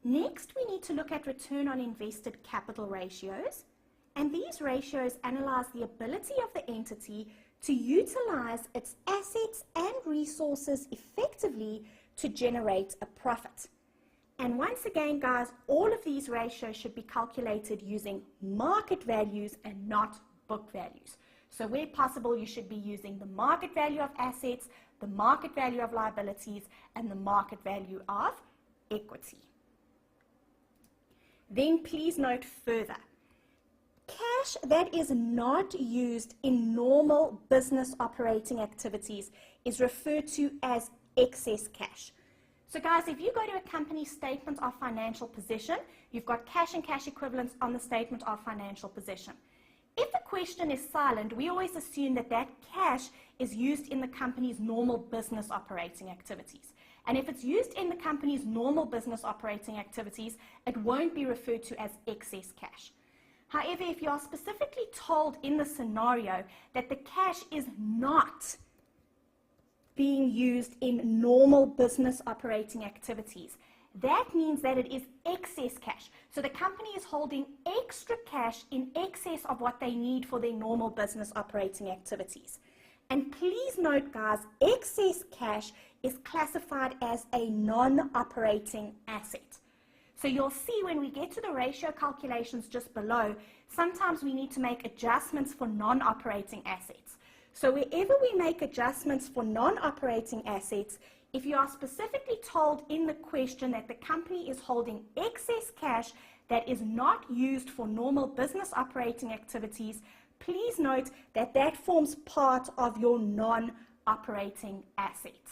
Next, we need to look at return on invested capital ratios, and these ratios analyze the ability of the entity to utilize its assets and resources effectively to generate a profit. And once again, guys, all of these ratios should be calculated using market values and not book values. So where possible, you should be using the market value of assets, the market value of liabilities, and the market value of equity. Then please note further, cash that is not used in normal business operating activities is referred to as excess cash. So guys, if you go to a company's statement of financial position, you've got cash and cash equivalents on the statement of financial position. If the question is silent, we always assume that that cash is used in the company's normal business operating activities. And if it's used in the company's normal business operating activities, it won't be referred to as excess cash. However, if you are specifically told in the scenario that the cash is not being used in normal business operating activities, that means that it is excess cash. So the company is holding extra cash in excess of what they need for their normal business operating activities. And please note, guys, excess cash is classified as a non-operating asset. So you'll see when we get to the ratio calculations just below, sometimes we need to make adjustments for non-operating assets. So wherever we make adjustments for non-operating assets, if you are specifically told in the question that the company is holding excess cash that is not used for normal business operating activities, please note that that forms part of your non-operating assets.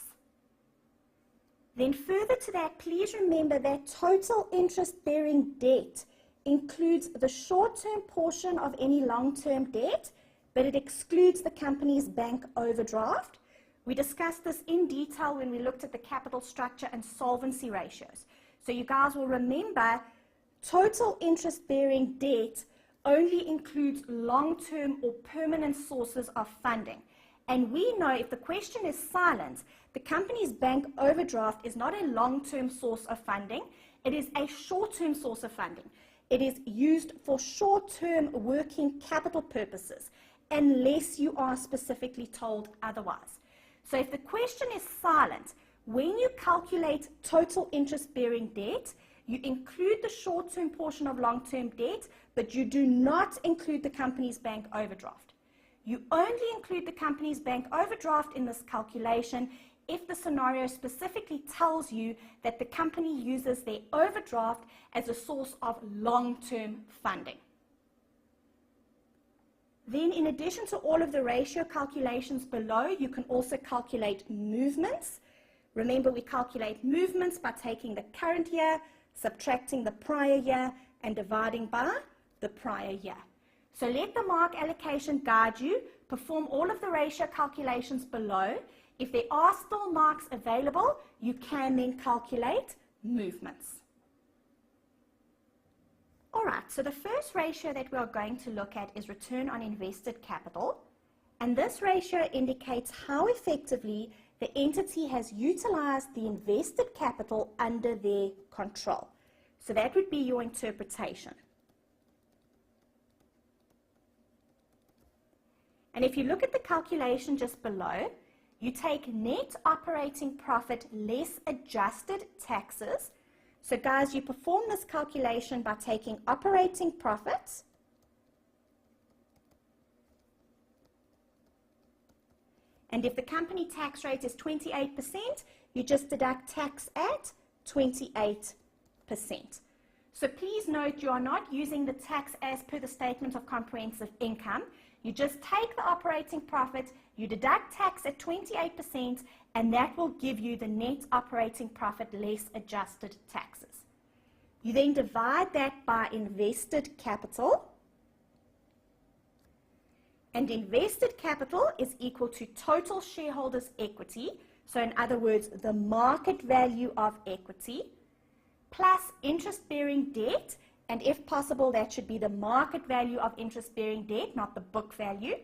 Then further to that, please remember that total interest-bearing debt includes the short-term portion of any long-term debt, but it excludes the company's bank overdraft. We discussed this in detail when we looked at the capital structure and solvency ratios. So you guys will remember total interest-bearing debt only includes long-term or permanent sources of funding. And we know if the question is silent, the company's bank overdraft is not a long-term source of funding, it is a short-term source of funding. It is used for short-term working capital purposes, unless you are specifically told otherwise. So if the question is silent, when you calculate total interest-bearing debt, you include the short-term portion of long-term debt, but you do not include the company's bank overdraft. You only include the company's bank overdraft in this calculation if the scenario specifically tells you that the company uses their overdraft as a source of long-term funding. Then, in addition to all of the ratio calculations below, you can also calculate movements. Remember, we calculate movements by taking the current year, subtracting the prior year, and dividing by the prior year. So let the mark allocation guide you. Perform all of the ratio calculations below. If there are still marks available, you can then calculate movements. All right, so the first ratio that we are going to look at is return on invested capital. And this ratio indicates how effectively the entity has utilized the invested capital under their control. So that would be your interpretation. And if you look at the calculation just below, you take net operating profit less adjusted taxes. So guys, you perform this calculation by taking operating profits and if the company tax rate is 28%, you just deduct tax at 28%. So please note you are not using the tax as per the statement of comprehensive income. You just take the operating profit, you deduct tax at 28%, and that will give you the net operating profit less adjusted taxes. You then divide that by invested capital, and invested capital is equal to total shareholders' equity, so in other words, the market value of equity, plus interest-bearing debt, and if possible, that should be the market value of interest-bearing debt, not the book value,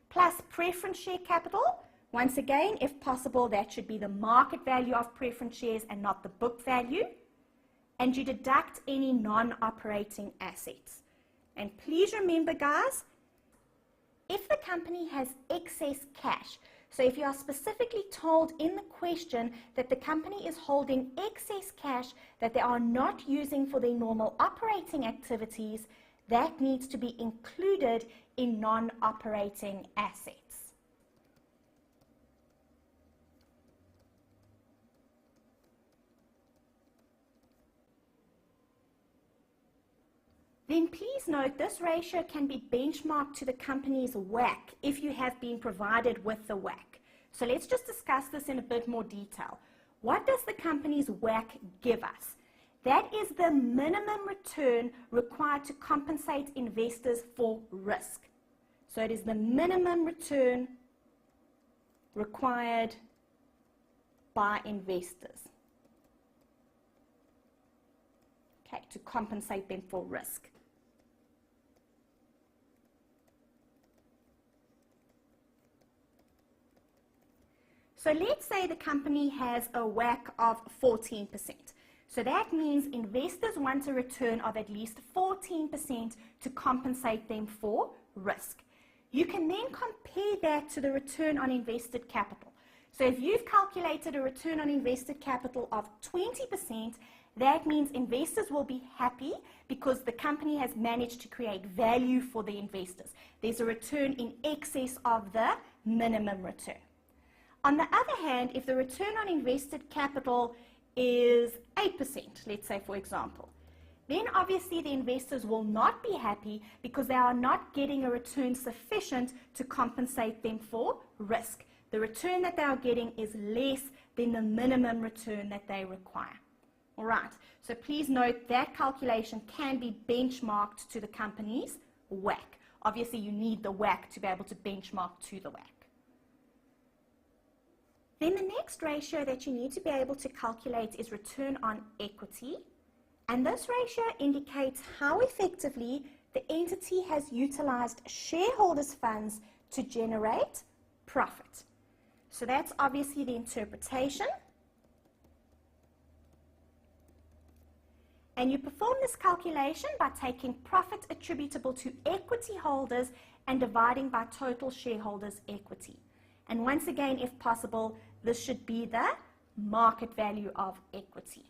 plus preference share capital. Once again, if possible, that should be the market value of preference shares and not the book value. and you deduct any non-operating assets. And please remember, guys, if the company has excess cash, so if you are specifically told in the question that the company is holding excess cash that they are not using for their normal operating activities, that needs to be included in non-operating assets. Then please note this ratio can be benchmarked to the company's WACC if you have been provided with the WACC. So let's just discuss this in a bit more detail. What does the company's WACC give us? That is the minimum return required to compensate investors for risk. So it is the minimum return required by investors, okay, to compensate them for risk. So let's say the company has a WACC of 14%. So that means investors want a return of at least 14% to compensate them for risk. You can then compare that to the return on invested capital. So if you've calculated a return on invested capital of 20%, that means investors will be happy because the company has managed to create value for the investors. There's a return in excess of the minimum return. On the other hand, if the return on invested capital is 8%, let's say for example, then obviously the investors will not be happy because they are not getting a return sufficient to compensate them for risk. The return that they are getting is less than the minimum return that they require. All right, so please note that calculation can be benchmarked to the company's WACC. Obviously, you need the WACC to be able to benchmark to the WACC. Then the next ratio that you need to be able to calculate is return on equity. And this ratio indicates how effectively the entity has utilized shareholders' funds to generate profit. So that's obviously the interpretation. And you perform this calculation by taking profit attributable to equity holders and dividing by total shareholders' equity. And once again, if possible, this should be the market value of equity.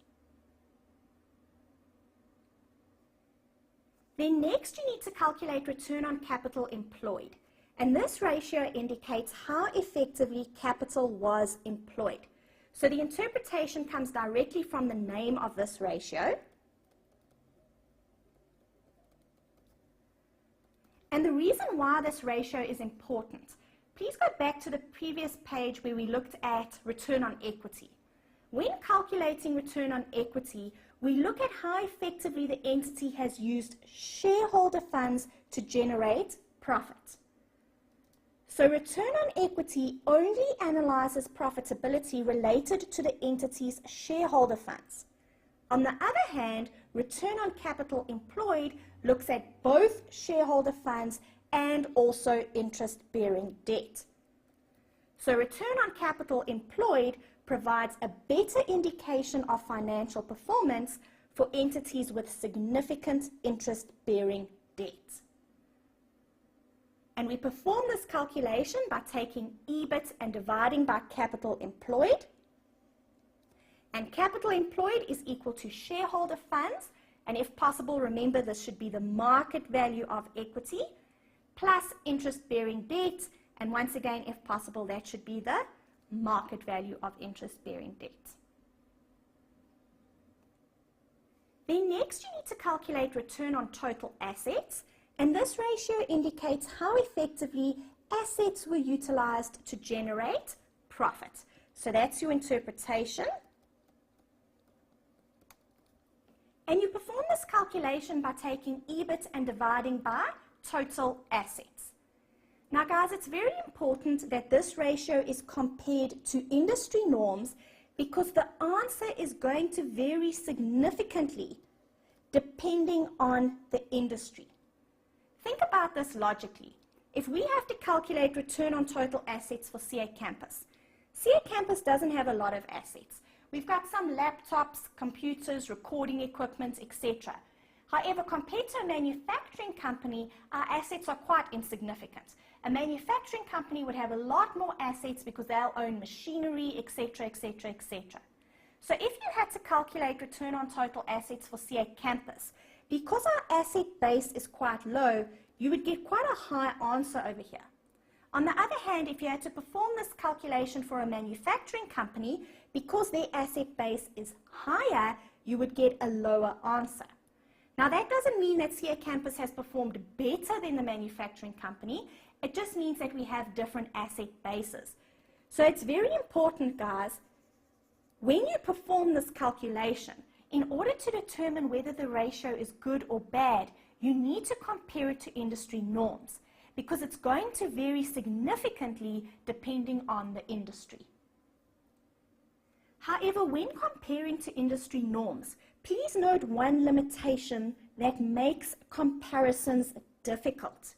Then next you need to calculate return on capital employed. And this ratio indicates how effectively capital was employed. So the interpretation comes directly from the name of this ratio. And the reason why this ratio is important, please go back to the previous page where we looked at return on equity. When calculating return on equity, we look at how effectively the entity has used shareholder funds to generate profit. So return on equity only analyzes profitability related to the entity's shareholder funds. On the other hand, return on capital employed looks at both shareholder funds and also interest-bearing debt. So return on capital employed provides a better indication of financial performance for entities with significant interest-bearing debt. And we perform this calculation by taking EBIT and dividing by capital employed. And capital employed is equal to shareholder funds, and if possible, remember this should be the market value of equity plus interest-bearing debt, and once again, if possible, that should be the market value of interest-bearing debt. Then next you need to calculate return on total assets, and this ratio indicates how effectively assets were utilized to generate profit. So that's your interpretation. And you perform this calculation by taking EBIT and dividing by total assets. Now guys, it's very important that this ratio is compared to industry norms because the answer is going to vary significantly depending on the industry. Think about this logically. If we have to calculate return on total assets for CA Campus, CA Campus doesn't have a lot of assets. We've got some laptops, computers, recording equipment, etc. However, compared to a manufacturing company, our assets are quite insignificant. A manufacturing company would have a lot more assets because they'll own machinery, etc., etc., etc. So if you had to calculate return on total assets for CA Campus, because our asset base is quite low, you would get quite a high answer over here. On the other hand, if you had to perform this calculation for a manufacturing company, because their asset base is higher, you would get a lower answer. Now, that doesn't mean that CA Campus has performed better than the manufacturing company. It just means that we have different asset bases. So it's very important, guys, when you perform this calculation, in order to determine whether the ratio is good or bad, you need to compare it to industry norms, because it's going to vary significantly depending on the industry. However, when comparing to industry norms, please note one limitation that makes comparisons difficult.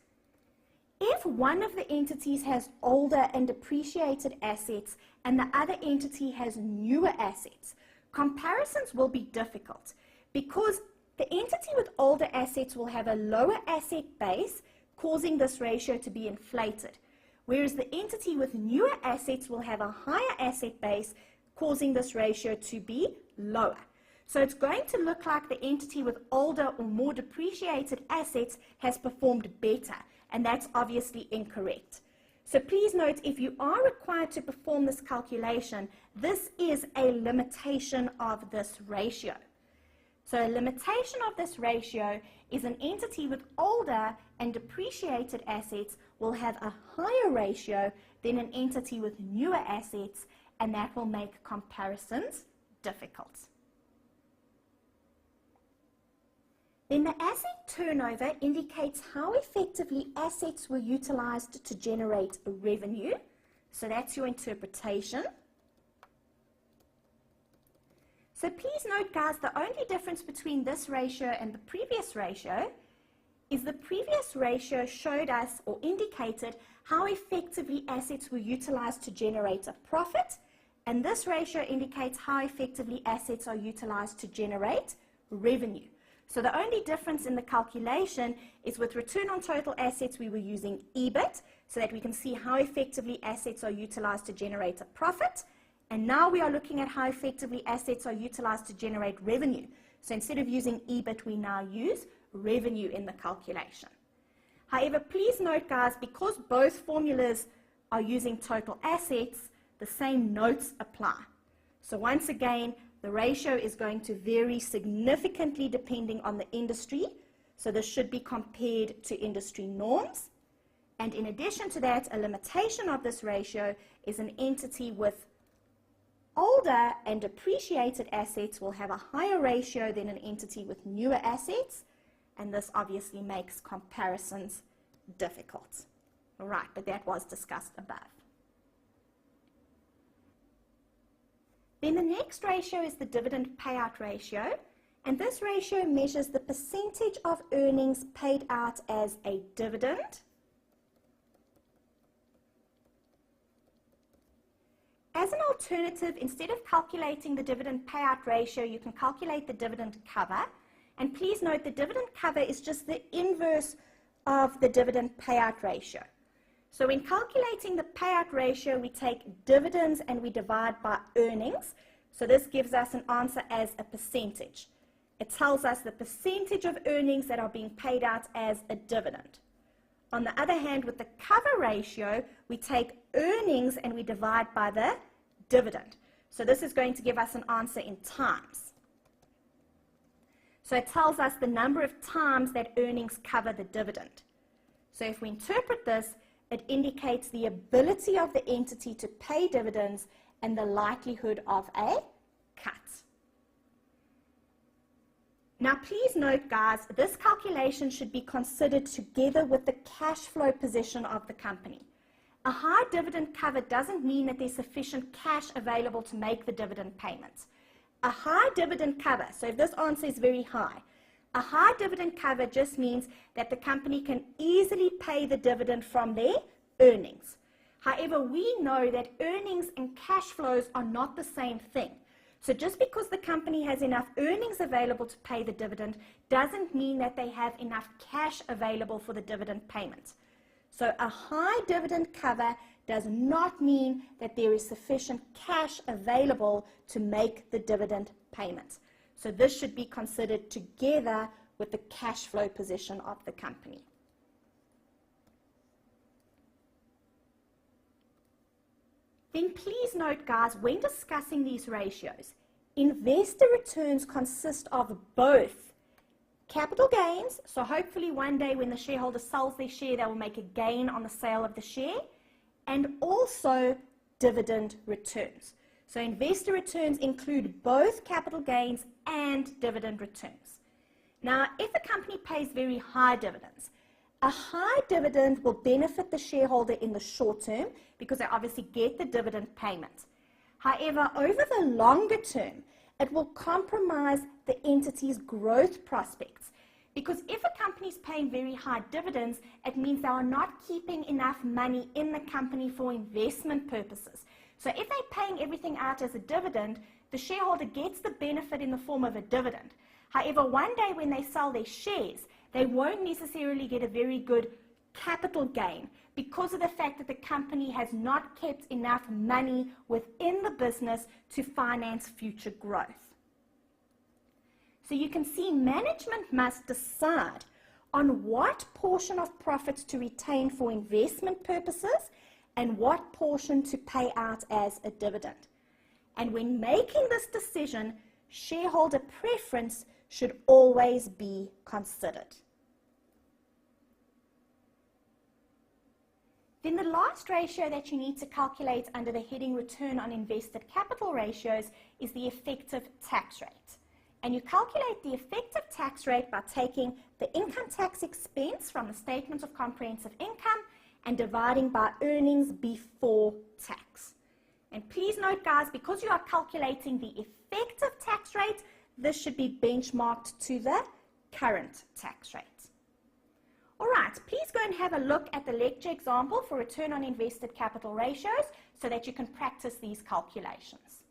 If one of the entities has older and depreciated assets and the other entity has newer assets, comparisons will be difficult because the entity with older assets will have a lower asset base, causing this ratio to be inflated, whereas the entity with newer assets will have a higher asset base, causing this ratio to be lower. So it's going to look like the entity with older or more depreciated assets has performed better, and that's obviously incorrect. So please note, if you are required to perform this calculation, this is a limitation of this ratio. So a limitation of this ratio is an entity with older and depreciated assets will have a higher ratio than an entity with newer assets, and that will make comparisons difficult. Then the asset turnover indicates how effectively assets were utilized to generate revenue. So that's your interpretation. So please note, guys, the only difference between this ratio and the previous ratio is the previous ratio showed us or indicated how effectively assets were utilized to generate a profit, and this ratio indicates how effectively assets are utilized to generate revenue. So the only difference in the calculation is with return on total assets, we were using EBIT so that we can see how effectively assets are utilized to generate a profit. And now we are looking at how effectively assets are utilized to generate revenue. So instead of using EBIT, we now use revenue in the calculation. However, please note, guys, because both formulas are using total assets, the same notes apply. So once again, the ratio is going to vary significantly depending on the industry. So this should be compared to industry norms. And in addition to that, a limitation of this ratio is an entity with older and depreciated assets will have a higher ratio than an entity with newer assets. And this obviously makes comparisons difficult. All right, but that was discussed above. Then the next ratio is the dividend payout ratio, and this ratio measures the percentage of earnings paid out as a dividend. As an alternative, instead of calculating the dividend payout ratio, you can calculate the dividend cover. And please note the dividend cover is just the inverse of the dividend payout ratio. So in calculating the payout ratio, we take dividends and we divide by earnings. So this gives us an answer as a percentage. It tells us the percentage of earnings that are being paid out as a dividend. On the other hand, with the cover ratio, we take earnings and we divide by the dividend. So this is going to give us an answer in times. So it tells us the number of times that earnings cover the dividend. So if we interpret this, it indicates the ability of the entity to pay dividends and the likelihood of a cut. Now please note, guys, this calculation should be considered together with the cash flow position of the company. A high dividend cover doesn't mean that there's sufficient cash available to make the dividend payments. A high dividend cover, so if this answer is very high, a high dividend cover just means that the company can easily pay the dividend from their earnings. However, we know that earnings and cash flows are not the same thing. So just because the company has enough earnings available to pay the dividend doesn't mean that they have enough cash available for the dividend payment. So a high dividend cover does not mean that there is sufficient cash available to make the dividend payment. So this should be considered together with the cash flow position of the company. Then please note, guys, when discussing these ratios, investor returns consist of both capital gains, so hopefully one day when the shareholder sells their share, they will make a gain on the sale of the share, and also dividend returns. So investor returns include both capital gains and dividend returns. Now, if a company pays very high dividends, a high dividend will benefit the shareholder in the short term because they obviously get the dividend payment. However, over the longer term, it will compromise the entity's growth prospects, because if a company is paying very high dividends, it means they are not keeping enough money in the company for investment purposes. So if they're paying everything out as a dividend, the shareholder gets the benefit in the form of a dividend. However, one day when they sell their shares, they won't necessarily get a very good capital gain because of the fact that the company has not kept enough money within the business to finance future growth. So you can see management must decide on what portion of profits to retain for investment purposes and what portion to pay out as a dividend. And when making this decision, shareholder preference should always be considered. Then the last ratio that you need to calculate under the heading Return on Invested Capital ratios is the effective tax rate. And you calculate the effective tax rate by taking the income tax expense from the Statement of Comprehensive Income and dividing by earnings before tax. And please note, guys, because you are calculating the effective tax rate, this should be benchmarked to the current tax rate. All right, please go and have a look at the lecture example for return on invested capital ratios so that you can practice these calculations.